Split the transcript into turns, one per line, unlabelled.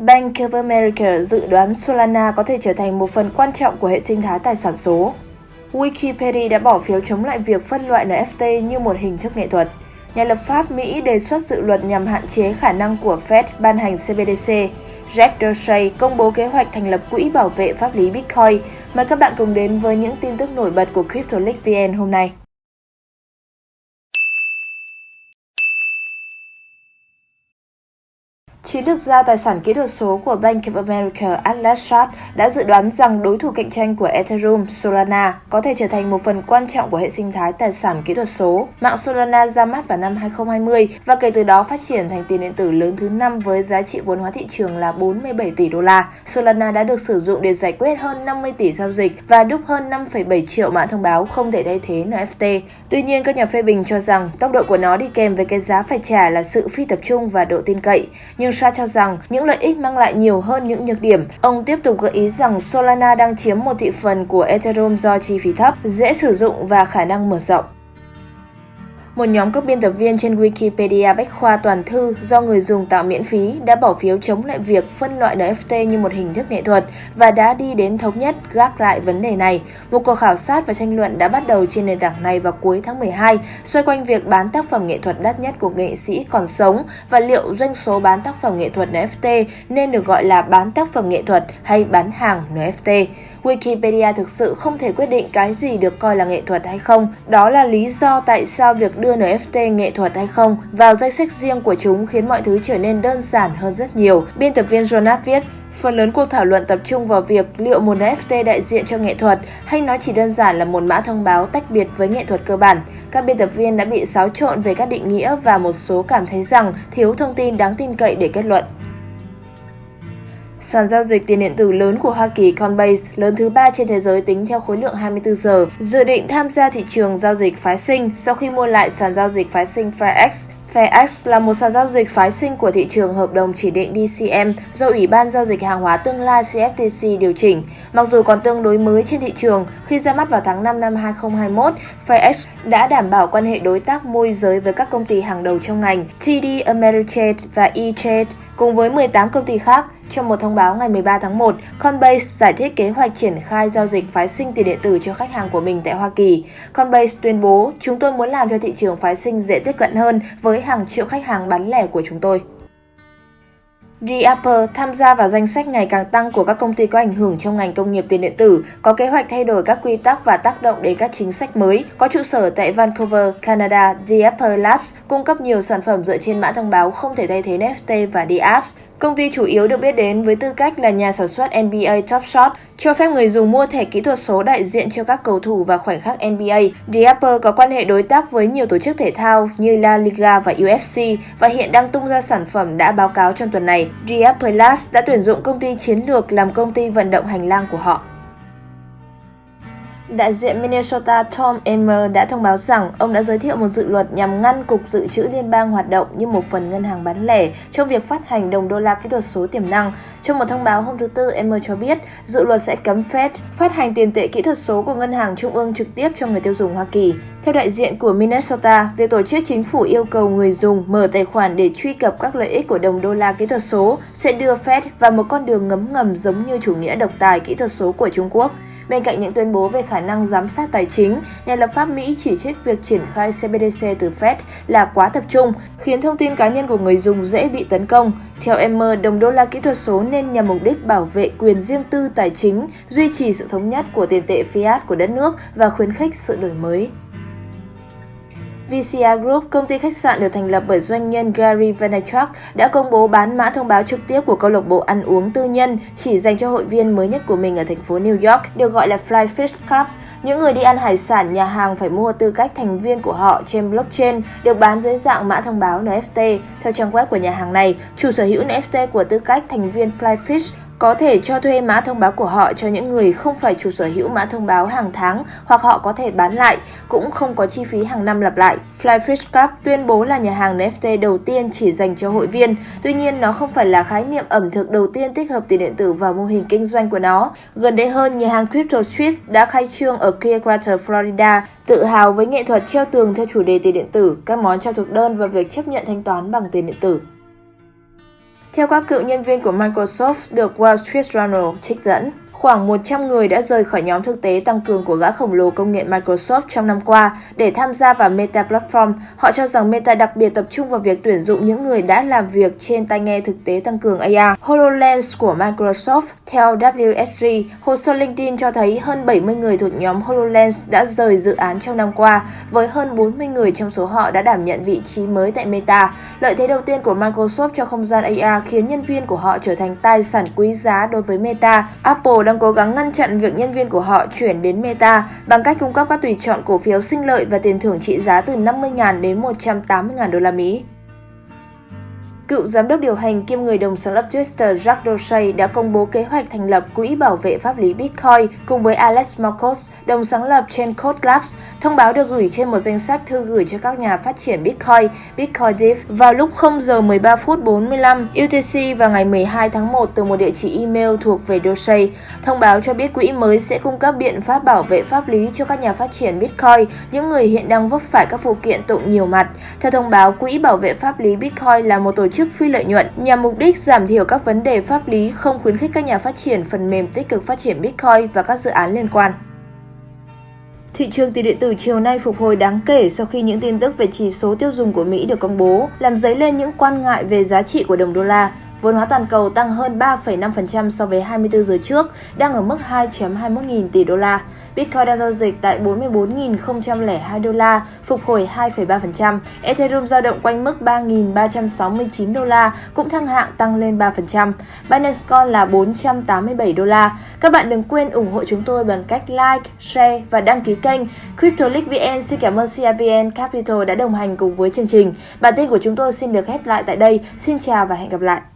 Bank of America dự đoán Solana có thể trở thành một phần quan trọng của hệ sinh thái tài sản số. Wikipedia đã bỏ phiếu chống lại việc phân loại NFT như một hình thức nghệ thuật. Nhà lập pháp Mỹ đề xuất dự luật nhằm hạn chế khả năng của Fed ban hành CBDC. Jack Dorsey công bố kế hoạch thành lập quỹ bảo vệ pháp lý Bitcoin. Mời các bạn cùng đến với những tin tức nổi bật của CryptoLeaks VN hôm nay. Chiến lược gia tài sản kỹ thuật số của Bank of America Atlas Shard đã dự đoán rằng đối thủ cạnh tranh của Ethereum, Solana, có thể trở thành một phần quan trọng của hệ sinh thái tài sản kỹ thuật số. Mạng Solana ra mắt vào năm 2020 và kể từ đó phát triển thành tiền điện tử lớn thứ 5 với giá trị vốn hóa thị trường là 47 tỷ đô la. Solana đã được sử dụng để giải quyết hơn 50 tỷ giao dịch và đúc hơn 5,7 triệu mã thông báo không thể thay thế NFT. Tuy nhiên, các nhà phê bình cho rằng tốc độ của nó đi kèm với cái giá phải trả là sự phi tập trung và độ tin cậy. Nhưng Shard cho rằng những lợi ích mang lại nhiều hơn những nhược điểm. Ông tiếp tục gợi ý rằng Solana đang chiếm một thị phần của Ethereum do chi phí thấp, dễ sử dụng và khả năng mở rộng. Một nhóm các biên tập viên trên Wikipedia Bách khoa toàn thư do người dùng tạo miễn phí đã bỏ phiếu chống lại việc phân loại NFT như một hình thức nghệ thuật và đã đi đến thống nhất gác lại vấn đề này. Một cuộc khảo sát và tranh luận đã bắt đầu trên nền tảng này vào cuối tháng 12, xoay quanh việc bán tác phẩm nghệ thuật đắt nhất của nghệ sĩ còn sống và liệu doanh số bán tác phẩm nghệ thuật NFT nên được gọi là bán tác phẩm nghệ thuật hay bán hàng NFT. Wikipedia thực sự không thể quyết định cái gì được coi là nghệ thuật hay không. Đó là lý do tại sao việc đưa NFT nghệ thuật hay không vào danh sách riêng của chúng khiến mọi thứ trở nên đơn giản hơn rất nhiều. Biên tập viên Jonas viết, phần lớn cuộc thảo luận tập trung vào việc liệu một NFT đại diện cho nghệ thuật hay nó chỉ đơn giản là một mã thông báo tách biệt với nghệ thuật cơ bản. Các biên tập viên đã bị xáo trộn về các định nghĩa và một số cảm thấy rằng thiếu thông tin đáng tin cậy để kết luận. Sàn giao dịch tiền điện tử lớn của Hoa Kỳ Coinbase, lớn thứ 3 trên thế giới tính theo khối lượng 24 giờ, dự định tham gia thị trường giao dịch phái sinh sau khi mua lại sàn giao dịch phái sinh FairX. FairX là một sàn giao dịch phái sinh của thị trường hợp đồng chỉ định DCM do Ủy ban Giao dịch Hàng hóa Tương lai CFTC điều chỉnh. Mặc dù còn tương đối mới trên thị trường, khi ra mắt vào tháng 5 năm 2021, FairX đã đảm bảo quan hệ đối tác môi giới với các công ty hàng đầu trong ngành TD Ameritrade và eTrade, cùng với 18 công ty khác. Trong một thông báo ngày 13 tháng 1, Coinbase giải thích kế hoạch triển khai giao dịch phái sinh tiền điện tử cho khách hàng của mình tại Hoa Kỳ. Coinbase tuyên bố, chúng tôi muốn làm cho thị trường phái sinh dễ tiếp cận hơn với hàng triệu khách hàng bán lẻ của chúng tôi. Apple tham gia vào danh sách ngày càng tăng của các công ty có ảnh hưởng trong ngành công nghiệp tiền điện tử, có kế hoạch thay đổi các quy tắc và tác động đến các chính sách mới. Có trụ sở tại Vancouver, Canada, Apple Labs cung cấp nhiều sản phẩm dựa trên mã thông báo không thể thay thế NFT và apps. Công ty chủ yếu được biết đến với tư cách là nhà sản xuất NBA Top Shot, cho phép người dùng mua thẻ kỹ thuật số đại diện cho các cầu thủ và khoảnh khắc NBA. Apple có quan hệ đối tác với nhiều tổ chức thể thao như La Liga và UFC và hiện đang tung ra sản phẩm đã báo cáo trong tuần này. Apple Labs đã tuyển dụng công ty chiến lược làm công ty vận động hành lang của họ. Đại diện Minnesota Tom Emmer đã thông báo rằng ông đã giới thiệu một dự luật nhằm ngăn Cục Dự trữ Liên bang hoạt động như một phần ngân hàng bán lẻ trong việc phát hành đồng đô la kỹ thuật số tiềm năng. Trong một thông báo hôm thứ Tư, Emmer cho biết dự luật sẽ cấm Fed phát hành tiền tệ kỹ thuật số của ngân hàng trung ương trực tiếp cho người tiêu dùng Hoa Kỳ. Theo đại diện của Minnesota, việc tổ chức chính phủ yêu cầu người dùng mở tài khoản để truy cập các lợi ích của đồng đô la kỹ thuật số sẽ đưa Fed vào một con đường ngấm ngầm giống như chủ nghĩa độc tài kỹ thuật số của Trung Quốc. Bên cạnh những tuyên bố về khả năng giám sát tài chính, nhà lập pháp Mỹ chỉ trích việc triển khai CBDC từ Fed là quá tập trung, khiến thông tin cá nhân của người dùng dễ bị tấn công. Theo Emmer, đồng đô la kỹ thuật số nên nhằm mục đích bảo vệ quyền riêng tư tài chính, duy trì sự thống nhất của tiền tệ fiat của đất nước và khuyến khích sự đổi mới. VCI Group, công ty khách sạn được thành lập bởi doanh nhân Gary Vaynerchuk, đã công bố bán mã thông báo trực tiếp của câu lạc bộ ăn uống tư nhân chỉ dành cho hội viên mới nhất của mình ở thành phố New York, được gọi là Fly Fish Club. Những người đi ăn hải sản nhà hàng phải mua tư cách thành viên của họ trên blockchain, được bán dưới dạng mã thông báo NFT. Theo trang web của nhà hàng này, chủ sở hữu NFT của tư cách thành viên Fly Fish có thể cho thuê mã thông báo của họ cho những người không phải chủ sở hữu mã thông báo hàng tháng, hoặc họ có thể bán lại, cũng không có chi phí hàng năm lặp lại. Fly Fish Club tuyên bố là nhà hàng NFT đầu tiên chỉ dành cho hội viên, tuy nhiên nó không phải là khái niệm ẩm thực đầu tiên tích hợp tiền điện tử vào mô hình kinh doanh của nó. Gần đây hơn, nhà hàng Crypto Street đã khai trương ở Clearwater, Florida, tự hào với nghệ thuật treo tường theo chủ đề tiền điện tử, các món trong thực đơn và việc chấp nhận thanh toán bằng tiền điện tử. Theo các cựu nhân viên của Microsoft được Wall Street Journal trích dẫn, khoảng 100 người đã rời khỏi nhóm thực tế tăng cường của gã khổng lồ công nghệ Microsoft trong năm qua để tham gia vào Meta Platform. Họ cho rằng Meta đặc biệt tập trung vào việc tuyển dụng những người đã làm việc trên tai nghe thực tế tăng cường AR HoloLens của Microsoft. Theo WSJ, hồ sơ LinkedIn cho thấy hơn 70 người thuộc nhóm HoloLens đã rời dự án trong năm qua, với hơn 40 người trong số họ đã đảm nhận vị trí mới tại Meta. Lợi thế đầu tiên của Microsoft cho không gian AR khiến nhân viên của họ trở thành tài sản quý giá đối với Meta. Apple đang cố gắng ngăn chặn việc nhân viên của họ chuyển đến Meta bằng cách cung cấp các tùy chọn cổ phiếu sinh lợi và tiền thưởng trị giá từ 50.000 đến 180.000 đô la Mỹ. Cựu giám đốc điều hành kiêm người đồng sáng lập Twitter Jack Dorsey đã công bố kế hoạch thành lập Quỹ bảo vệ pháp lý Bitcoin cùng với Alex Marcos, đồng sáng lập trên Code Labs. Thông báo được gửi trên một danh sách thư gửi cho các nhà phát triển Bitcoin Div vào lúc 0 giờ 13 phút 45 UTC vào ngày 12 tháng 1 từ một địa chỉ email thuộc về Dorsey. Thông báo cho biết quỹ mới sẽ cung cấp biện pháp bảo vệ pháp lý cho các nhà phát triển Bitcoin, những người hiện đang vấp phải các vụ kiện tụng nhiều mặt. Theo thông báo, Quỹ bảo vệ pháp lý Bitcoin là một tổ chức phi lợi nhuận nhằm mục đích giảm thiểu các vấn đề pháp lý, không khuyến khích các nhà phát triển phần mềm tích cực phát triển Bitcoin và các dự án liên quan. Thị trường tiền điện tử chiều nay phục hồi đáng kể sau khi những tin tức về chỉ số tiêu dùng của Mỹ được công bố, làm dấy lên những quan ngại về giá trị của đồng đô la. Vốn hóa toàn cầu tăng hơn 3,5% so với 24 giờ trước, đang ở mức 2,21 nghìn tỷ đô la. Bitcoin đang giao dịch tại 44.002 đô la, phục hồi 2,3%. Ethereum dao động quanh mức 3.369 đô la, cũng thăng hạng tăng lên 3%. Binance Coin là 487 đô la. Các bạn đừng quên ủng hộ chúng tôi bằng cách like, share và đăng ký kênh. CryptoLeague VN xin cảm ơn CIVN Capital đã đồng hành cùng với chương trình. Bản tin của chúng tôi xin được khép lại tại đây. Xin chào và hẹn gặp lại.